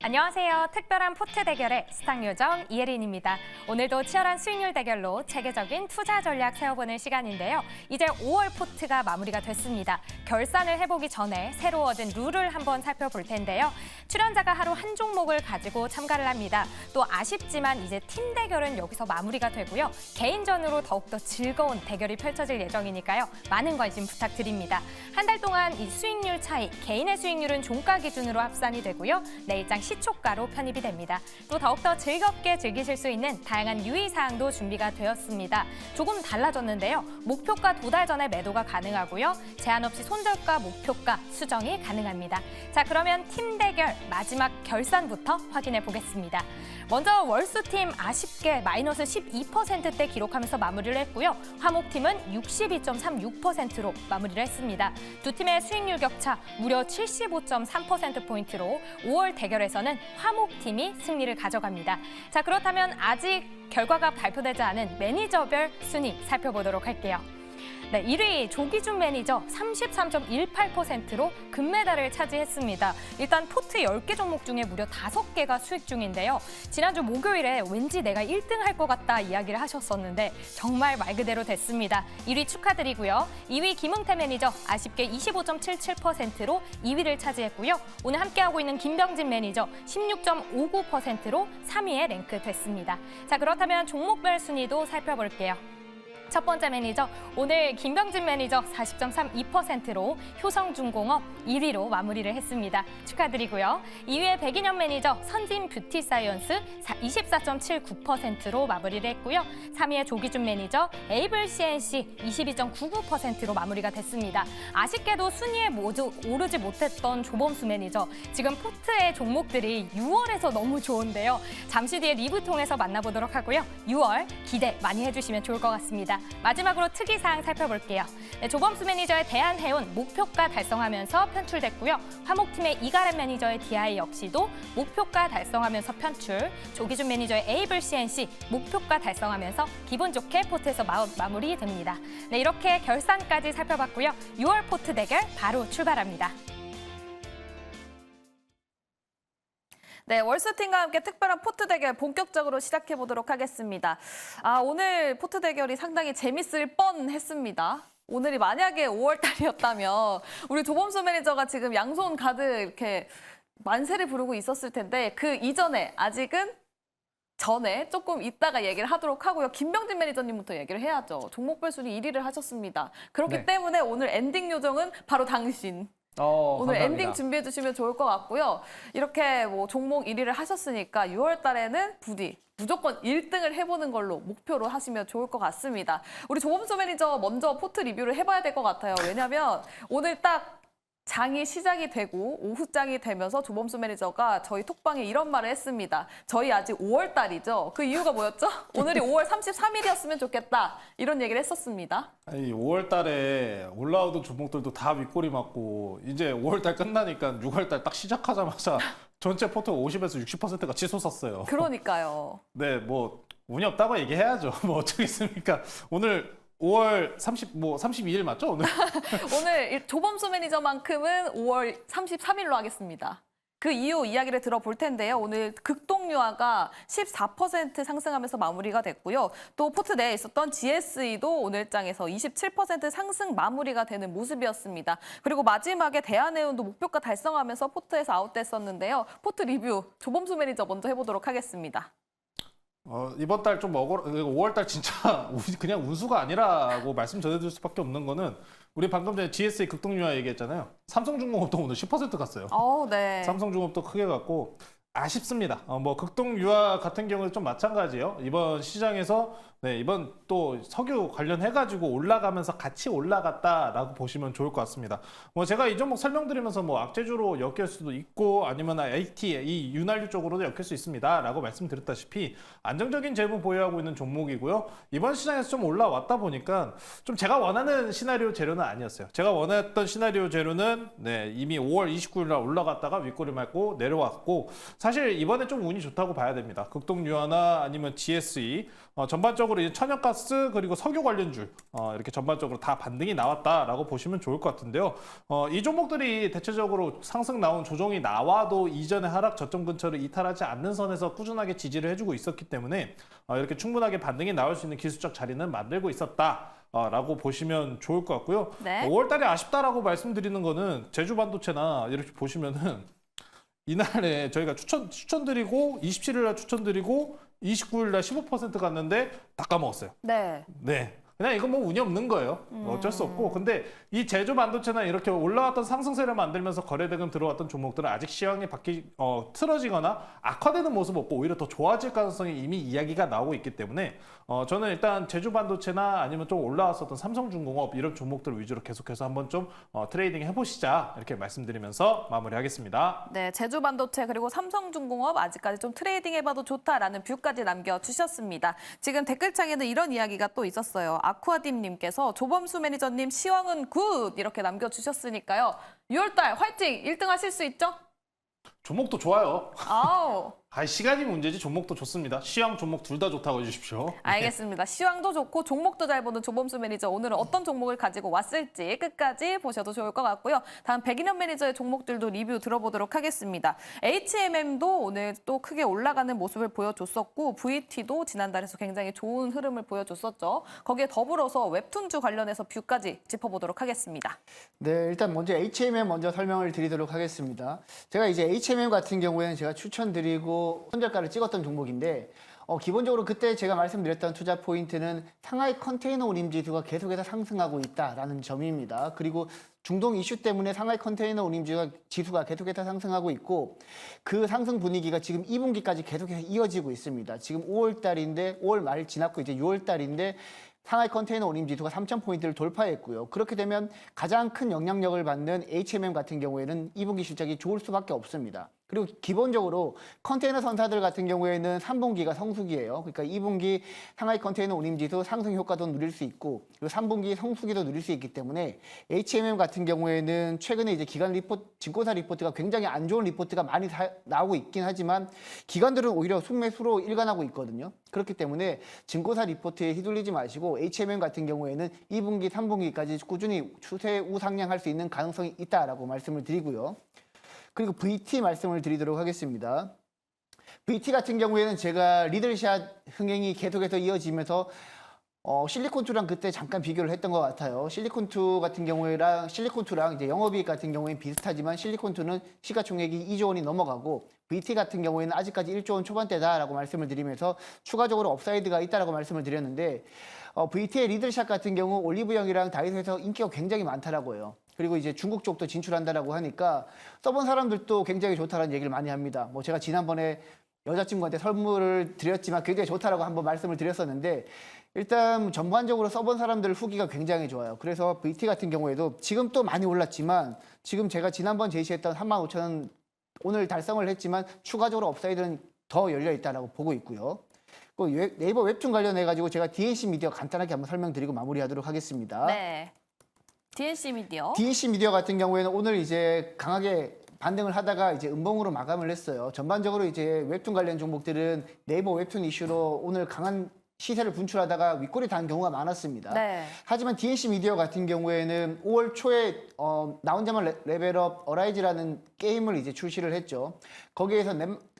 안녕하세요. 특별한 포트 대결의 스탁 요정 이혜린입니다. 오늘도 치열한 수익률 대결로 체계적인 투자 전략 세워보는 시간인데요. 이제 5월 포트가 마무리가 됐습니다. 결산을 해보기 전에 새로 얻은 룰을 한번 살펴볼 텐데요. 출연자가 하루 한 종목을 가지고 참가를 합니다. 또 아쉽지만 이제 팀 대결은 여기서 마무리가 되고요. 개인전으로 더욱더 즐거운 대결이 펼쳐질 예정이니까요. 많은 관심 부탁드립니다. 한 달 동안 이 수익률 차이, 개인의 수익률은 종가 기준으로 합산이 되고요. 내일장 시초가로 편입이 됩니다. 또 더욱더 즐겁게 즐기실 수 있는 다양한 유의사항도 준비가 되었습니다. 조금 달라졌는데요. 목표가 도달 전에 매도가 가능하고요. 제한 없이 손절가, 목표가 수정이 가능합니다. 자, 그러면 팀 대결 마지막 결산부터 확인해 보겠습니다. 먼저 월수팀 아쉽게 마이너스 12%대 기록하면서 마무리를 했고요. 화목팀은 62.36%로 마무리를 했습니다. 두 팀의 수익률 격차 무려 75.3%포인트로 5월 대결에서는 화목팀이 승리를 가져갑니다. 자, 그렇다면 아직 결과가 발표되지 않은 매니저별 순위 살펴보도록 할게요. 네, 1위 조기준 매니저 33.18%로 금메달을 차지했습니다. 일단 포트 10개 종목 중에 무려 5개가 수익 중인데요. 지난주 목요일에 왠지 내가 1등 할 것 같다 이야기를 하셨었는데 정말 말 그대로 됐습니다. 1위 축하드리고요. 2위 김응태 매니저 아쉽게 25.77%로 2위를 차지했고요. 오늘 함께하고 있는 김병진 매니저 16.59%로 3위에 랭크됐습니다. 자, 그렇다면 종목별 순위도 살펴볼게요. 첫 번째 매니저, 오늘 김병진 매니저 40.32%로 효성중공업 1위로 마무리를 했습니다. 축하드리고요. 2위에 백인현 매니저 선진 뷰티사이언스 24.79%로 마무리를 했고요. 3위에 조기준 매니저 에이블 CNC 22.99%로 마무리가 됐습니다. 아쉽게도 순위에 모두 오르지 못했던 조범수 매니저, 지금 포트의 종목들이 6월에서 너무 좋은데요. 잠시 뒤에 리뷰 통해서 만나보도록 하고요. 6월 기대 많이 해주시면 좋을 것 같습니다. 마지막으로 특이사항 살펴볼게요. 네, 조범수 매니저의 대한해운 목표가 달성하면서 편출됐고요. 화목팀의 이가람 매니저의 DI 역시도 목표가 달성하면서 편출, 조기준 매니저의 에이블 CNC 목표가 달성하면서 기분 좋게 포트에서 마무리됩니다. 네, 이렇게 결산까지 살펴봤고요. 6월 포트 대결 바로 출발합니다. 네, 월수팀과 함께 특별한 포트 대결 본격적으로 시작해 보도록 하겠습니다. 오늘 포트 대결이 상당히 재밌을 뻔했습니다. 오늘이 만약에 5월 달이었다면 우리 조범수 매니저가 지금 양손 가득 이렇게 만세를 부르고 있었을 텐데 그 이전에 아직은 전에 조금 이따가 얘기를 하도록 하고요. 김병진 매니저님부터 얘기를 해야죠. 종목별 순위 1위를 하셨습니다. 그렇기 때문에 오늘 엔딩 요정은 바로 당신. 오늘 감사합니다. 엔딩 준비해 주시면 좋을 것 같고요. 이렇게 뭐 종목 1위를 하셨으니까 6월 달에는 부디 무조건 1등을 해보는 걸로 목표로 하시면 좋을 것 같습니다. 우리 조범수 매니저 먼저 포트 리뷰를 해봐야 될 것 같아요. 왜냐하면 오늘 딱 장이 시작이 되고 오후장이 되면서 조범수 매니저가 저희 톡방에 이런 말을 했습니다. 저희 아직 5월 달이죠. 그 이유가 뭐였죠? 오늘이 5월 33일이었으면 좋겠다. 이런 얘기를 했었습니다. 아니, 5월 달에 올라오던 종목들도 다 윗꼬리 맞고 이제 5월 달 끝나니까 6월 달 딱 시작하자마자 전체 포트 50에서 60%가 치솟았어요. 그러니까요. 네, 뭐 운이 없다고 얘기해야죠. 뭐 어쩌겠습니까? 오늘 5월 32일 맞죠, 오늘? 오늘 조범수 매니저만큼은 5월 33일로 하겠습니다. 그 이유 이야기를 들어볼 텐데요. 오늘 극동유화가 14% 상승하면서 마무리가 됐고요. 또 포트 내에 있었던 GSE도 오늘 장에서 27% 상승 마무리가 되는 모습이었습니다. 그리고 마지막에 대한해운도 목표가 달성하면서 포트에서 아웃됐었는데요. 포트 리뷰 조범수 매니저 먼저 해보도록 하겠습니다. 이번 달 좀 5월 달 진짜 그냥 운수가 아니라고 말씀 전해드릴 수밖에 없는 거는 우리 방금 전에 GSA 극동유화 얘기했잖아요. 삼성중공업도 오늘 10% 갔어요. 네. 삼성중공업도 크게 갔고 아쉽습니다. 뭐 극동유화 같은 경우는 좀 마찬가지예요. 이번 시장에서 이번 또 석유 관련해가지고 올라가면서 같이 올라갔다라고 보시면 좋을 것 같습니다. 뭐 제가 이 종목 설명드리면서 뭐 악재주로 엮일 수도 있고 아니면 AT, 이 윤활유 쪽으로도 엮일 수 있습니다라고 말씀드렸다시피 안정적인 재무 보유하고 있는 종목이고요. 이번 시장에서 좀 올라왔다 보니까 좀 제가 원하는 시나리오 재료는 아니었어요. 제가 원했던 시나리오 재료는 이미 5월 29일 날 올라갔다가 윗꼬리 맞고 내려왔고 사실 이번에 좀 운이 좋다고 봐야 됩니다. 극동유화나 아니면 GSE 전반적으로 대체적으로 이제 천연가스 그리고 석유 관련주 이렇게 전반적으로 다 반등이 나왔다라고 보시면 좋을 것 같은데요. 이 종목들이 대체적으로 상승 나온 조정이 나와도 이전의 하락 저점 근처를 이탈하지 않는 선에서 꾸준하게 지지를 해주고 있었기 때문에 이렇게 충분하게 반등이 나올 수 있는 기술적 자리는 만들고 있었다. 라고 보시면 좋을 것 같고요. 네. 5월 달에 아쉽다라고 말씀드리는 거는 제주 반도체나 이렇게 보시면은 이날에 저희가 추천드리고 27일 날 추천드리고 29일 날 15% 갔는데 다 까먹었어요. 네. 네. 그냥 이건 뭐 운이 없는 거예요. 어쩔 수 없고. 근데 이 제조 반도체나 이렇게 올라왔던 상승세를 만들면서 거래대금 들어왔던 종목들은 아직 시황이 틀어지거나 악화되는 모습 없고 오히려 더 좋아질 가능성이 이미 이야기가 나오고 있기 때문에 저는 일단 제조 반도체나 아니면 좀 올라왔었던 삼성중공업 이런 종목들 위주로 계속해서 한번 좀 트레이딩 해보시자 이렇게 말씀드리면서 마무리하겠습니다. 네, 제주반도체 그리고 삼성중공업 아직까지 좀 트레이딩 해봐도 좋다라는 뷰까지 남겨주셨습니다. 지금 댓글창에는 이런 이야기가 또 있었어요. 아쿠아dim님께서 조범수 매니저님 시황은 굿 이렇게 남겨주셨으니까요. 6월달 화이팅 1등 하실 수 있죠? 종목도 좋아요. 아우. 시간이 문제지 종목도 좋습니다. 시황 종목 둘 다 좋다고 해주십시오. 알겠습니다. 시황도 좋고 종목도 잘 보는 조범수 매니저 오늘은 어떤 종목을 가지고 왔을지 끝까지 보셔도 좋을 것 같고요. 다음 백인현 매니저의 종목들도 리뷰 들어보도록 하겠습니다. HMM도 오늘 또 크게 올라가는 모습을 보여줬었고 VT도 지난달에서 굉장히 좋은 흐름을 보여줬었죠. 거기에 더불어서 웹툰주 관련해서 뷰까지 짚어보도록 하겠습니다. 네, 일단 먼저 HMM 먼저 설명을 드리도록 하겠습니다. 제가 이제 HMM 같은 경우에는 제가 추천드리고 손절가를 찍었던 종목인데 기본적으로 그때 제가 말씀드렸던 투자 포인트는 상하이 컨테이너 운임 지수가 계속해서 상승하고 있다라는 점입니다. 그리고 중동 이슈 때문에 상하이 컨테이너 운임 지수가 계속해서 상승하고 있고 그 상승 분위기가 지금 2분기까지 계속해서 이어지고 있습니다. 지금 5월 달인데 5월 말 지났고 이제 6월 달인데 상하이 컨테이너 운임 지수가 3,000포인트를 돌파했고요. 그렇게 되면 가장 큰 영향력을 받는 HMM 같은 경우에는 2분기 실적이 좋을 수밖에 없습니다. 그리고 기본적으로 컨테이너 선사들 같은 경우에는 3분기가 성수기예요. 그러니까 2분기 상하이 컨테이너 운임 지수 상승 효과도 누릴 수 있고 그리고 3분기 성수기도 누릴 수 있기 때문에 HMM 같은 경우에는 최근에 이제 증권사 리포트가 굉장히 안 좋은 리포트가 많이 나오고 있긴 하지만 기관들은 오히려 순매수로 일관하고 있거든요. 그렇기 때문에 증권사 리포트에 휘둘리지 마시고 HMM 같은 경우에는 2분기, 3분기까지 꾸준히 추세 우상향할 수 있는 가능성이 있다라고 말씀을 드리고요. 그리고 VT 말씀을 드리도록 하겠습니다. VT 같은 경우에는 제가 리들샷 흥행이 계속해서 이어지면서 실리콘2랑 그때 잠깐 비교를 했던 것 같아요. 실리콘2 같은 경우에랑 실리콘2랑 이제 영업이익 같은 경우에는 비슷하지만 실리콘2는 시가총액이 2조 원이 넘어가고 VT 같은 경우에는 아직까지 1조 원 초반대다라고 말씀을 드리면서 추가적으로 업사이드가 있다라고 말씀을 드렸는데 VT의 리들샷 같은 경우 올리브영이랑 다이소에서 인기가 굉장히 많다라고 요 그리고 이제 중국 쪽도 진출한다라고 하니까 써본 사람들도 굉장히 좋다라는 얘기를 많이 합니다. 뭐 제가 지난번에 여자친구한테 선물을 드렸지만 굉장히 좋다라고 한번 말씀을 드렸었는데 일단 전반적으로 써본 사람들 후기가 굉장히 좋아요. 그래서 VT 같은 경우에도 지금 또 많이 올랐지만 지금 제가 지난번 제시했던 35,000원 오늘 달성을 했지만 추가적으로 업사이드는 더 열려 있다라고 보고 있고요. 네이버 웹툰 관련해 가지고 제가 DNC 미디어 간단하게 한번 설명드리고 마무리하도록 하겠습니다. 네. DNC 미디어. DNC 미디어 같은 경우에는 오늘 이제 강하게 반등을 하다가 이제 음봉으로 마감을 했어요. 전반적으로 이제 웹툰 관련 종목들은 네이버 웹툰 이슈로 오늘 강한 시세를 분출하다가 윗골이 단 경우가 많았습니다. 네. 하지만 DNC 미디어 같은 경우에는 5월 초에 나 혼자만 레벨업 어라이즈라는 게임을 이제 출시를 했죠.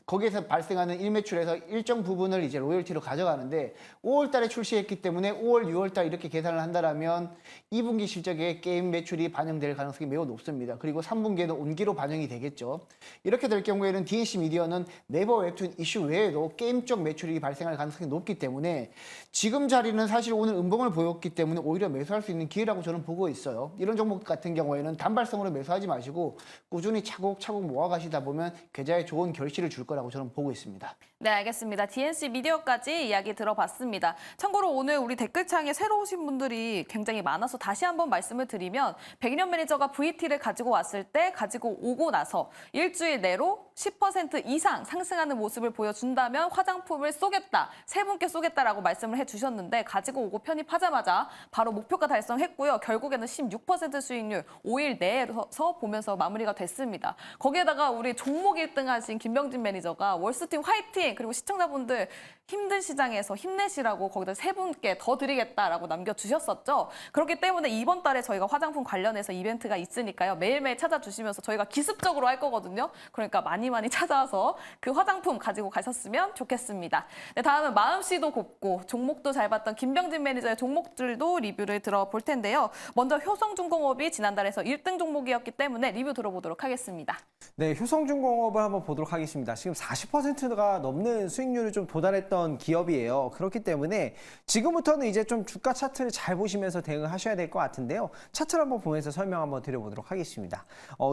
거기에서 발생하는 일매출에서 일정 부분을 이제 로열티로 가져가는데 5월 달에 출시했기 때문에 5월, 6월 달 이렇게 계산을 한다라면 2분기 실적에 게임 매출이 반영될 가능성이 매우 높습니다. 그리고 3분기에는 온기로 반영이 되겠죠. 이렇게 될 경우에는 DNC 미디어는 네이버 웹툰 이슈 외에도 게임 쪽 매출이 발생할 가능성이 높기 때문에 지금 자리는 사실 오늘 음봉을 보였기 때문에 오히려 매수할 수 있는 기회라고 저는 보고 있어요. 이런 종목 같은 경우에는 단발성으로 매수하지 마시고 꾸준히 차곡차곡 모아가시다 보면 계좌에 좋은 결실을 줄 거라고 저는 보고 있습니다. 네, 알겠습니다. DNC 미디어까지 이야기 들어봤습니다. 참고로 오늘 우리 댓글창에 새로 오신 분들이 굉장히 많아서 다시 한번 말씀을 드리면 백인현 매니저가 VT를 가지고 왔을 때 가지고 오고 나서 일주일 내로 10% 이상 상승하는 모습을 보여준다면 화장품을 쏘겠다, 세 분께 쏘겠다라고 말씀을 해주셨는데 가지고 오고 편입하자마자 바로 목표가 달성했고요. 결국에는 16% 수익률 5일 내에서 보면서 마무리가 됐습니다. 거기에다가 우리 종목 1등 하신 김병진 매니저 매니저가 월스팀 화이팅! 그리고 시청자분들 힘든 시장에서 힘내시라고 거기다 세 분께 더 드리겠다라고 남겨주셨었죠. 그렇기 때문에 이번 달에 저희가 화장품 관련해서 이벤트가 있으니까요. 매일매일 찾아주시면서 저희가 기습적으로 할 거거든요. 그러니까 많이 찾아와서 그 화장품 가지고 가셨으면 좋겠습니다. 네, 다음은 마음씨도 곱고 종목도 잘 봤던 김병진 매니저의 종목들도 리뷰를 들어볼 텐데요. 먼저 효성중공업이 지난달에서 1등 종목이었기 때문에 리뷰 들어보도록 하겠습니다. 네, 효성중공업을 한번 보도록 하겠습니다. 지금 40%가 넘는 수익률을 좀 도달했던 기업이에요. 그렇기 때문에 지금부터는 이제 좀 주가 차트를 잘 보시면서 대응하셔야 될 것 같은데요. 차트를 한번 보면서 설명 한번 드려보도록 하겠습니다.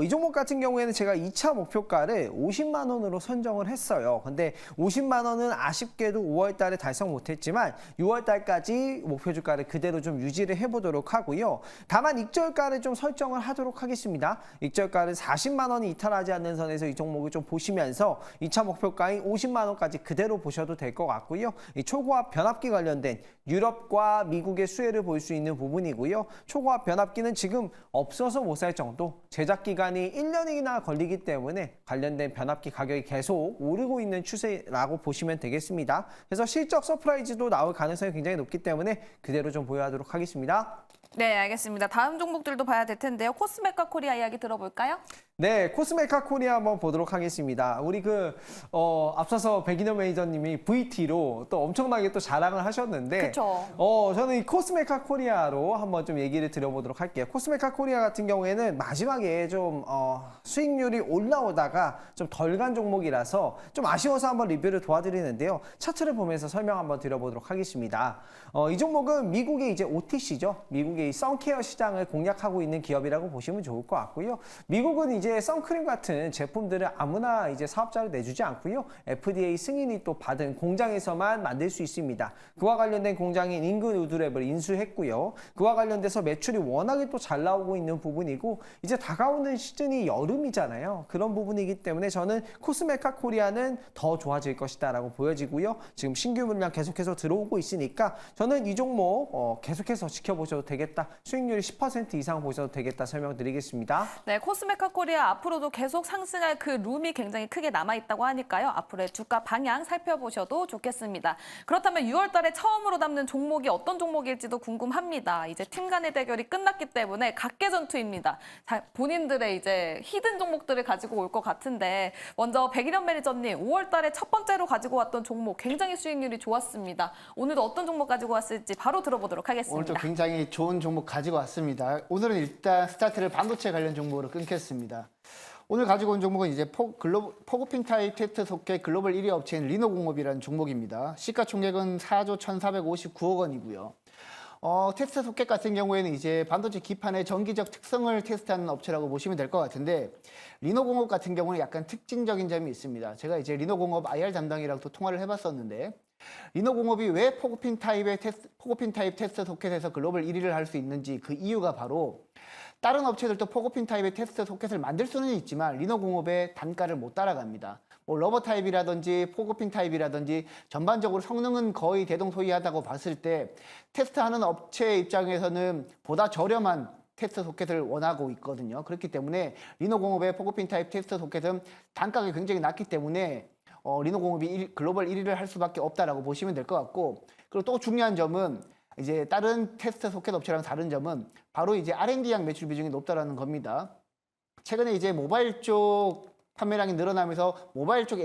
이 종목 같은 경우에는 제가 2차 목표가를 50만 원으로 선정을 했어요. 근데 50만 원은 아쉽게도 5월 달에 달성 못했지만 6월 달까지 목표 주가를 그대로 좀 유지를 해보도록 하고요. 다만 익절가를 좀 설정을 하도록 하겠습니다. 익절가를 40만 원이 이탈하지 않는 선에서 이 종목을 좀 보시면서 2차 목표가인 50만 원까지 그대로 보셔도 될 것 같고요. 이 초고압 변압기 관련된 유럽과 미국의 수혜를 볼 수 있는 부분이고요. 초고압 변압기는 지금 없어서 못 살 정도, 제작 기간이 1년이나 걸리기 때문에 관련된 변압기 가격이 계속 오르고 있는 추세라고 보시면 되겠습니다. 그래서 실적 서프라이즈도 나올 가능성이 굉장히 높기 때문에 그대로 좀 보유하도록 하겠습니다. 네, 알겠습니다. 다음 종목들도 봐야 될 텐데요. 코스메카 코리아 이야기 들어볼까요? 네, 코스메카 코리아 한번 보도록 하겠습니다. 우리 앞서서 백인호 매니저님이 VT로 또 엄청나게 또 자랑을 하셨는데, 그쵸. 저는 이 코스메카 코리아로 한번 좀 얘기를 드려보도록 할게요. 코스메카 코리아 같은 경우에는 마지막에 좀, 수익률이 올라오다가 좀 덜 간 종목이라서 좀 아쉬워서 한번 리뷰를 도와드리는데요. 차트를 보면서 설명 한번 드려보도록 하겠습니다. 이 종목은 미국의 이제 OTC죠. 미국의 이 선케어 시장을 공략하고 있는 기업이라고 보시면 좋을 것 같고요. 미국은 이제 선크림 같은 제품들을 아무나 이제 사업자를 내주지 않고요. FDA 승인이 또 받은 공장에서만 만들 수 있습니다. 그와 관련된 공장인 잉그 누드랩을 인수했고요. 그와 관련돼서 매출이 워낙에 또 잘 나오고 있는 부분이고 이제 다가오는 시즌이 여름이잖아요. 그런 부분이기 때문에 저는 코스메카 코리아는 더 좋아질 것이다라고 보여지고요. 지금 신규 물량 계속해서 들어오고 있으니까 저는 이 종목 계속해서 지켜보셔도 되겠다. 수익률이 10% 이상 보셔도 되겠다 설명드리겠습니다. 네, 코스메카 코리아 앞으로도 계속 상승할 그 룸이 굉장히 크게 남아있다고 하니까요. 앞으로의 주가 방향 살펴보셔도 좋겠습니다. 그렇다면 6월 달에 처음으로 담는 종목이 어떤 종목일지도 궁금합니다. 이제 팀 간의 대결이 끝났기 때문에 각계 전투입니다. 본인들의 이제 히든 종목들을 가지고 올 것 같은데 먼저 백일현 매니저님 5월 달에 첫 번째로 가지고 왔던 종목 굉장히 수익률이 좋았습니다. 오늘도 어떤 종목 가지고 왔을지 바로 들어보도록 하겠습니다. 오늘도 굉장히 좋은 종목 가지고 왔습니다. 오늘은 일단 스타트를 반도체 관련 종목으로 끊겠습니다. 오늘 가지고 온 종목은 이제 포고핀 타입 테스트 속해 글로벌 1위 업체인 리노공업이라는 종목입니다. 시가총액은 4조 1,459억 원이고요. 테스트 소켓 같은 경우에는 이제 반도체 기판의 전기적 특성을 테스트하는 업체라고 보시면 될 것 같은데 리노공업 같은 경우는 약간 특징적인 점이 있습니다. 제가 이제 리노공업 IR 담당이랑 또 통화를 해봤었는데 리노공업이 왜 포고핀 타입 테스트 소켓에서 글로벌 1위를 할 수 있는지 그 이유가 바로 다른 업체들도 포고핀 타입의 테스트 소켓을 만들 수는 있지만 리노공업의 단가를 못 따라갑니다. 뭐 러버 타입이라든지 포고핀 타입이라든지 전반적으로 성능은 거의 대동소이하다고 봤을 때 테스트하는 업체 입장에서는 보다 저렴한 테스트 소켓을 원하고 있거든요. 그렇기 때문에 리노공업의 포고핀 타입 테스트 소켓은 단가가 굉장히 낮기 때문에 리노공업이 글로벌 1위를 할 수밖에 없다라고 보시면 될 것 같고, 그리고 또 중요한 점은 이제 다른 테스트 소켓 업체랑 다른 점은 바로 이제 R&D향 매출 비중이 높다라는 겁니다. 최근에 이제 모바일 쪽 판매량이 늘어나면서 모바일 쪽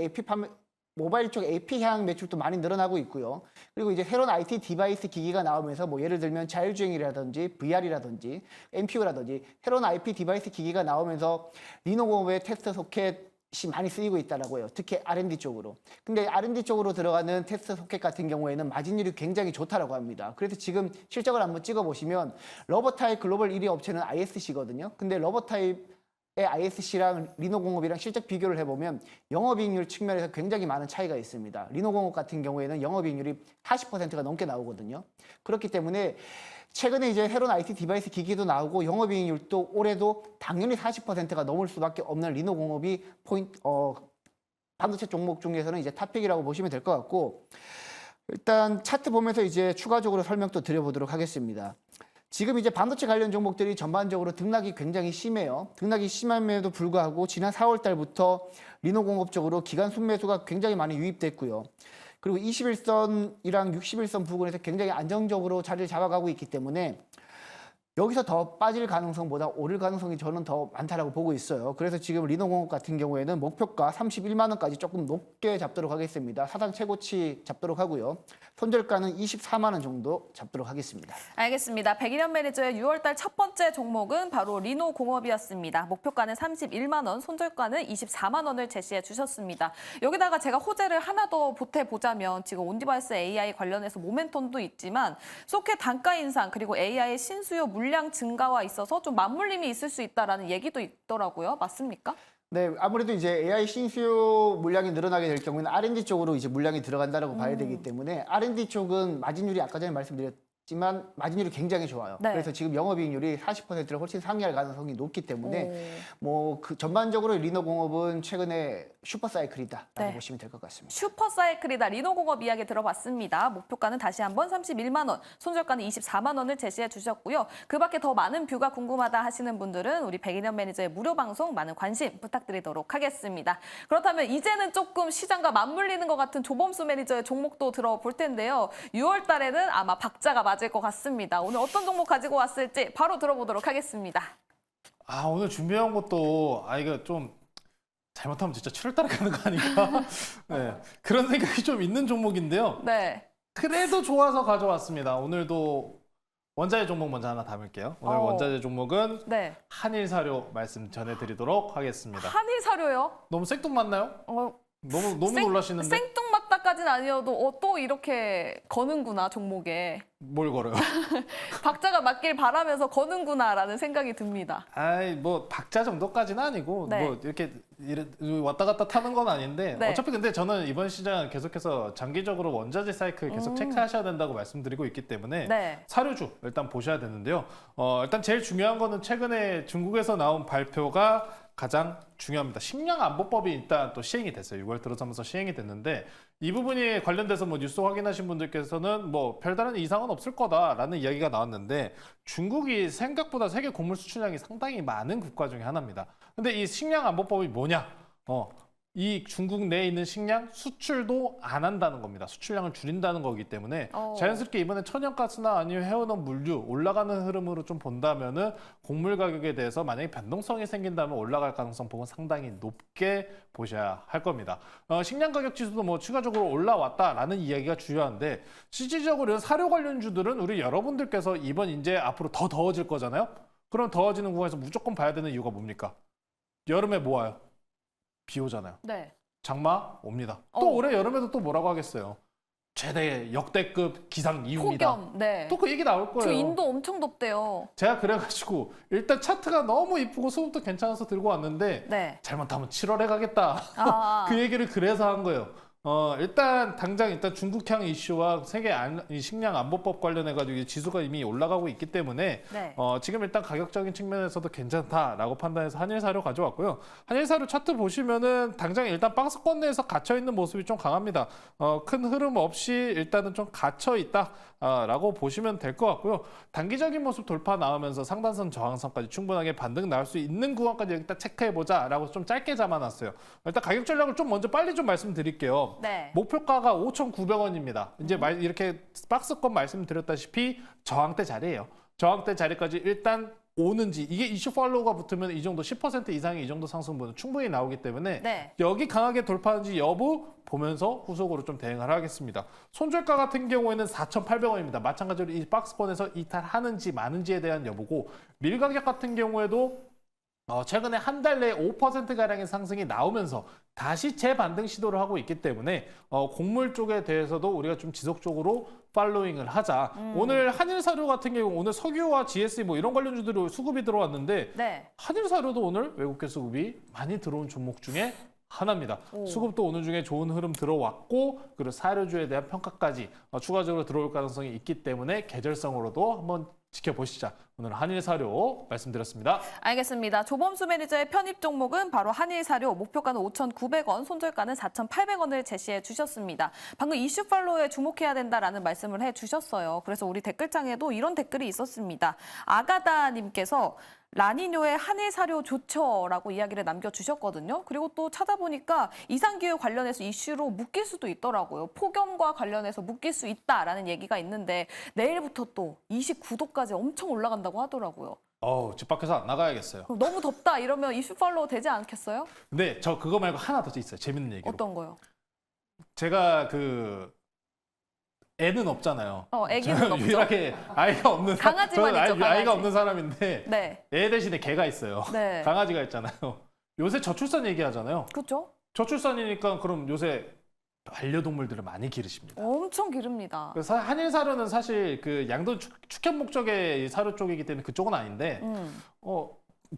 AP향 매출도 많이 늘어나고 있고요. 그리고 이제 새로운 IT 디바이스 기기가 나오면서 뭐 예를 들면 자율주행이라든지 VR이라든지 MPU라든지 새로운 IP 디바이스 기기가 나오면서 리노공업의 테스트 소켓 많이 쓰이고 있다라고요. 특히 R&D 쪽으로. 근데 R&D 쪽으로 들어가는 테스트 소켓 같은 경우에는 마진율이 굉장히 좋다라고 합니다. 그래서 지금 실적을 한번 찍어보시면 러버타입 글로벌 1위 업체는 ISC거든요. 근데 러버타입의 ISC랑 리노공업이랑 실적 비교를 해보면 영업이익률 측면에서 굉장히 많은 차이가 있습니다. 리노공업 같은 경우에는 영업이익률이 40%가 넘게 나오거든요. 그렇기 때문에 최근에 이제 새로운 IT 디바이스 기기도 나오고 영업이익률도 올해도 당연히 40%가 넘을 수밖에 없는 리노공업이 반도체 종목 중에서는 이제 탑픽이라고 보시면 될 것 같고, 일단 차트 보면서 이제 추가적으로 설명 또 드려보도록 하겠습니다. 지금 이제 반도체 관련 종목들이 전반적으로 등락이 굉장히 심해요. 등락이 심함에도 불구하고 지난 4월 달부터 리노공업 쪽으로 기간 순매수가 굉장히 많이 유입됐고요. 그리고 21선이랑 61선 부근에서 굉장히 안정적으로 자리를 잡아가고 있기 때문에 여기서 더 빠질 가능성보다 오를 가능성이 저는 더 많다라고 보고 있어요. 그래서 지금 리노공업 같은 경우에는 목표가 31만 원까지 조금 높게 잡도록 하겠습니다. 사상 최고치 잡도록 하고요. 손절가는 24만 원 정도 잡도록 하겠습니다. 알겠습니다. 백인현 매니저의 6월달 첫 번째 종목은 바로 리노공업이었습니다. 목표가는 31만 원, 손절가는 24만 원을 제시해 주셨습니다. 여기다가 제가 호재를 하나 더 보태보자면 지금 온디바이스 AI 관련해서 모멘텀도 있지만 소켓 단가 인상 그리고 AI 신수요 물량 증가와 있어서 좀 맞물림이 있을 수 있다라는 얘기도 있더라고요. 맞습니까? 네, 아무래도 이제 AI 신수요 물량이 늘어나게 될 경우에는 R&D 쪽으로 이제 물량이 들어간다라고 봐야 되기 때문에 R&D 쪽은 마진율이 아까 전에 말씀드렸지만 마진율이 굉장히 좋아요. 네. 그래서 지금 영업이익률이 40%를 훨씬 상회할 가능성이 높기 때문에 뭐 그 전반적으로 리노공업은 최근에 슈퍼사이클이다라고 네. 보시면 될 것 같습니다. 슈퍼사이클이다 리노공업 이야기 들어봤습니다. 목표가는 다시 한번 31만 원, 손절가는 24만 원을 제시해 주셨고요. 그 밖에 더 많은 뷰가 궁금하다 하시는 분들은 우리 백인현 매니저의 무료 방송 많은 관심 부탁드리도록 하겠습니다. 그렇다면 이제는 조금 시장과 맞물리는 것 같은 조범수 매니저의 종목도 들어볼 텐데요. 6월 달에는 아마 박자가 맞을 것 같습니다. 오늘 어떤 종목 가지고 왔을지 바로 들어보도록 하겠습니다. 아, 오늘 준비한 것도 이거 좀 잘못하면 진짜 7월달에 가는 거 아닌가? 네, 그런 생각이 좀 있는 종목인데요. 네. 그래도 좋아서 가져왔습니다. 오늘도 원자재 종목 먼저 하나 담을게요. 오늘 원자재 종목은 네. 한일사료 말씀 전해드리도록 하겠습니다. 한일 사료요? 너무 생뚱맞나요? 너무 놀라시는데 생뚱맞다까지는 아니어도 또 이렇게 거는구나 종목에. 뭘 걸어요? 박자가 맞길 바라면서 거는구나라는 생각이 듭니다. 뭐 박자 정도까지는 아니고 네. 뭐 이렇게 왔다 갔다 타는 건 아닌데 네. 어차피 근데 저는 이번 시장 계속해서 장기적으로 원자재 사이클 계속 체크하셔야 된다고 말씀드리고 있기 때문에 네. 사료주 일단 보셔야 되는데요. 일단 제일 중요한 거는 최근에 중국에서 나온 발표가 가장 중요합니다. 식량 안보법이 일단 또 시행이 됐어요. 6월 들어서면서 시행이 됐는데 이 부분이 관련돼서 뭐 뉴스 확인하신 분들께서는 뭐 별다른 이상은 없을 거다라는 이야기가 나왔는데 중국이 생각보다 세계 곡물 수출량이 상당히 많은 국가 중에 하나입니다. 근데 이 식량 안보법이 뭐냐? 이 중국 내에 있는 식량 수출도 안 한다는 겁니다. 수출량을 줄인다는 거기 때문에 자연스럽게 이번에 천연가스나 아니면 해오는 물류 올라가는 흐름으로 좀 본다면은 곡물 가격에 대해서 만약에 변동성이 생긴다면 올라갈 가능성 보고 상당히 높게 보셔야 할 겁니다. 식량 가격 지수도 뭐 추가적으로 올라왔다라는 이야기가 중요한데 실질적으로 사료 관련주들은 우리 여러분들께서 이번 이제 앞으로 더 더워질 거잖아요. 그럼 더워지는 구간에서 무조건 봐야 되는 이유가 뭡니까? 여름에 뭐 와요? 비 오잖아요. 네. 장마 옵니다. 또 올해 여름에도 또 뭐라고 하겠어요? 최대 역대급 기상 이후입니다. 폭염. 네. 또 그 얘기 나올 거예요. 저 인도 엄청 덥대요. 제가 그래가지고 일단 차트가 너무 이쁘고 수급도 괜찮아서 들고 왔는데 네. 잘못하면 7월에 가겠다. 아. 그 얘기를 그래서 한 거예요. 일단 당장 중국향 이슈와 세계 이 식량 안보법 관련해가지고 지수가 이미 올라가고 있기 때문에 네. 지금 일단 가격적인 측면에서도 괜찮다라고 판단해서 한일사료 가져왔고요. 한일사료 차트 보시면은 당장 일단 박스권 내에서 갇혀 있는 모습이 좀 강합니다. 큰 흐름 없이 일단은 좀 갇혀 있다라고 보시면 될 것 같고요. 단기적인 모습 돌파 나오면서 상단선 저항선까지 충분하게 반등 나올 수 있는 구간까지 일단 체크해보자라고 좀 짧게 잡아놨어요. 일단 가격 전략을 좀 먼저 빨리 좀 말씀드릴게요. 네. 목표가가 5,900원입니다. 이제 이렇게 박스권 말씀드렸다시피 저항대 자리예요. 저항대 자리까지 일단 오는지 이게 이슈 팔로우가 붙으면 이 정도 10% 이상의 이 정도 상승분은 충분히 나오기 때문에 네. 여기 강하게 돌파하는지 여부 보면서 후속으로 좀 대응을 하겠습니다. 손절가 같은 경우에는 4,800원입니다. 마찬가지로 이 박스권에서 이탈하는지 마는지에 대한 여부고 밀 가격 같은 경우에도 최근에 한 달 내에 5%가량의 상승이 나오면서 다시 재반등 시도를 하고 있기 때문에 곡물 쪽에 대해서도 우리가 좀 지속적으로 팔로잉을 하자. 오늘 한일사료 같은 경우 오늘 석유와 GSE 뭐 이런 관련주들이 수급이 들어왔는데 네. 한일사료도 오늘 외국계 수급이 많이 들어온 종목 중에 하나입니다. 수급도 오늘 중에 좋은 흐름 들어왔고 그리고 사료주에 대한 평가까지 추가적으로 들어올 가능성이 있기 때문에 계절성으로도 한번 지켜보시자. 오늘 한일사료 말씀드렸습니다. 알겠습니다. 조범수 매니저의 편입 종목은 바로 한일사료, 목표가는 5,900원, 손절가는 4,800원을 제시해 주셨습니다. 방금 이슈 팔로우에 주목해야 된다라는 말씀을 해 주셨어요. 그래서 우리 댓글창에도 이런 댓글이 있었습니다. 아가다님께서 라니뇨의 한일사료 좋죠라고 이야기를 남겨주셨거든요. 그리고 또 찾아보니까 이상기후 관련해서 이슈로 묶일 수도 있더라고요. 폭염과 관련해서 묶일 수 있다라는 얘기가 있는데 내일부터 또 29도까지 엄청 올라간다고 하더라고요. 집 밖에서 안 나가야겠어요. 그럼 너무 덥다 이러면 이슈 팔로우 되지 않겠어요? 근데 저 그거 말고 하나 더 있어요. 재밌는 얘기로. 어떤 거요? 제가 애는 없잖아요. 애기는 저는 없죠. 유일하게 아이가 없는 강아지만 저는 있죠, 강아지. 아이가 없는 사람인데 네, 애 대신에 개가 있어요. 네, 강아지가 있잖아요. 요새 저출산 얘기하잖아요. 그렇죠. 저출산이니까 그럼 요새 반려동물들을 많이 기르십니다. 엄청 기릅니다. 그래서 한일 사료는 사실 그 양돈 축현 목적의 이 사료 쪽이기 때문에 그쪽은 아닌데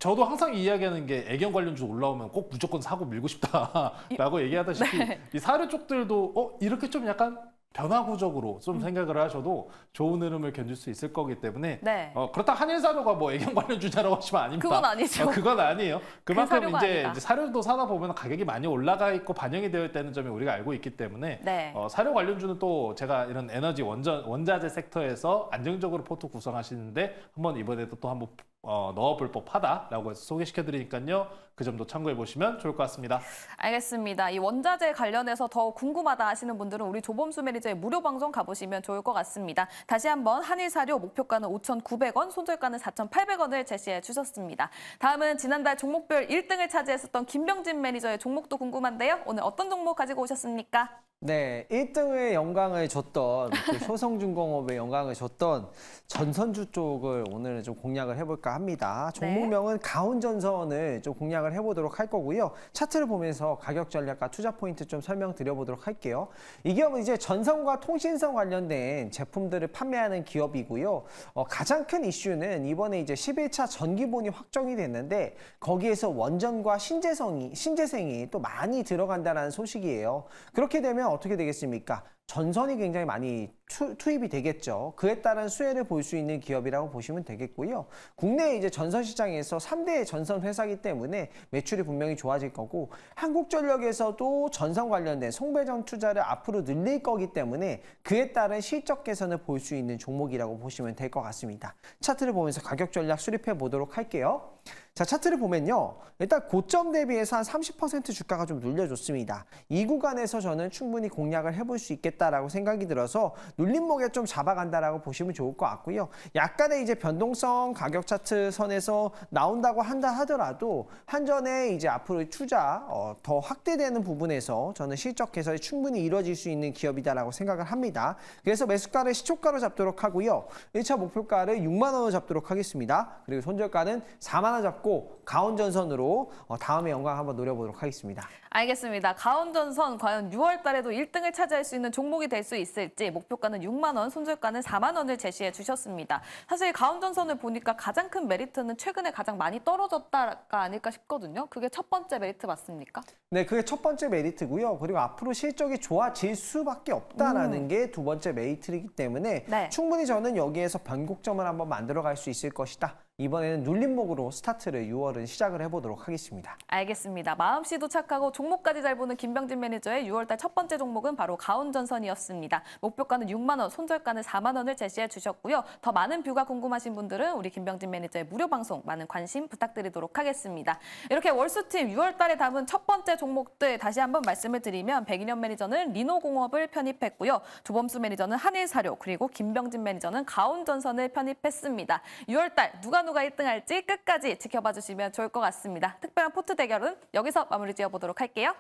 저도 항상 이야기하는 게 애견 관련주 올라오면 꼭 무조건 사고 밀고 싶다라고 얘기하다시피 네. 이 사료 쪽들도 이렇게 좀 약간 변화구적으로 좀 생각을 하셔도 좋은 흐름을 견딜 수 있을 거기 때문에 네. 그렇다고 한일사료가 뭐 애견 관련주냐라고 하시면 아닙니다. 그건 아니죠. 그건 아니에요. 그만큼 사료가 아니다. 이제 사료도 사다 보면 가격이 많이 올라가 있고 반영이 되어 있다는 점이 우리가 알고 있기 때문에 네. 사료 관련주는 또 제가 이런 에너지 원자재 섹터에서 안정적으로 포트 구성하시는데 한번 이번에도 또 한번 넣어볼 법하다라고 해서 소개시켜 드리니까요. 그 점도 참고해 보시면 좋을 것 같습니다. 알겠습니다. 이 원자재 관련해서 더 궁금하다 하시는 분들은 우리 조범수 매니저의 무료 방송 가보시면 좋을 것 같습니다. 다시 한번 한일사료 목표가는 5,900원, 손절가는 4,800원을 제시해 주셨습니다. 다음은 지난달 종목별 1등을 차지했었던 김병진 매니저의 종목도 궁금한데요. 오늘 어떤 종목 가지고 오셨습니까? 네, 1등의 영광을 줬던 그 효성중공업의 영광을 줬던 전선주 쪽을 오늘은 좀 공략을 해볼까 합니다. 종목명은 가온전선을 좀 공략을 해보도록 할 거고요. 차트를 보면서 가격 전략과 투자 포인트 좀 설명드려보도록 할게요. 이 기업은 이제 전선과 통신선 관련된 제품들을 판매하는 기업이고요. 가장 큰 이슈는 이번에 이제 11차 전기본이 확정이 됐는데 거기에서 원전과 신재생이 또 많이 들어간다는 소식이에요. 그렇게 되면 어떻게 되겠습니까? 전선이 굉장히 많이 투입이 되겠죠. 그에 따른 수혜를 볼 수 있는 기업이라고 보시면 되겠고요. 국내 이제 전선 시장에서 3대 전선 회사이기 때문에 매출이 분명히 좋아질 거고 한국전력에서도 전선 관련된 송배전 투자를 앞으로 늘릴 거기 때문에 그에 따른 실적 개선을 볼 수 있는 종목이라고 보시면 될 것 같습니다. 차트를 보면서 가격 전략 수립해 보도록 할게요. 자, 차트를 보면요. 일단 고점 대비해서 한 30% 주가가 좀 눌려줬습니다. 이 구간에서 저는 충분히 공략을 해볼 수 있겠다라고 생각이 들어서 눌림목에 좀 잡아간다라고 보시면 좋을 것 같고요. 약간의 이제 변동성 가격 차트 선에서 나온다고 한다 하더라도 한전에 이제 앞으로 투자 더 확대되는 부분에서 저는 실적 개선이 충분히 이루어질 수 있는 기업이다라고 생각을 합니다. 그래서 매수가를 시초가로 잡도록 하고요. 1차 목표가를 6만 원으로 잡도록 하겠습니다. 그리고 손절가는 4만 원 잡고 가온전선으로 다음에 영광 한번 노려보도록 하겠습니다. 알겠습니다. 가온전선 과연 6월 달에도 1등을 차지할 수 있는 종목이 될 수 있을지 목표가는 6만 원, 손절가는 4만 원을 제시해 주셨습니다. 사실 가온전선을 보니까 가장 큰 메리트는 최근에 가장 많이 떨어졌다가 아닐까 싶거든요. 그게 첫 번째 메리트 맞습니까? 네, 그게 첫 번째 메리트고요. 그리고 앞으로 실적이 좋아질 수밖에 없다라는 게 두 번째 메리트이기 때문에 네. 충분히 저는 여기에서 변곡점을 한번 만들어갈 수 있을 것이다. 이번에는 눌림목으로 스타트를 6월은 시작을 해보도록 하겠습니다. 알겠습니다. 마음씨도 착하고 종목까지 잘 보는 김병진 매니저의 6월달 첫 번째 종목은 바로 가온전선이었습니다. 목표가는 6만 원, 손절가는 4만 원을 제시해 주셨고요. 더 많은 뷰가 궁금하신 분들은 우리 김병진 매니저의 무료 방송 많은 관심 부탁드리도록 하겠습니다. 이렇게 월수팀 6월달에 담은 첫 번째 종목들 다시 한번 말씀을 드리면 백인현 매니저는 리노공업을 편입했고요. 조범수 매니저는 한일사료 그리고 김병진 매니저는 가온전선을 편입했습니다. 6월달 누가 1등 할지 끝까지 지켜봐 주시면 좋을 것 같습니다. 특별한 포트 대결은 여기서 마무리 지어보도록 할게요.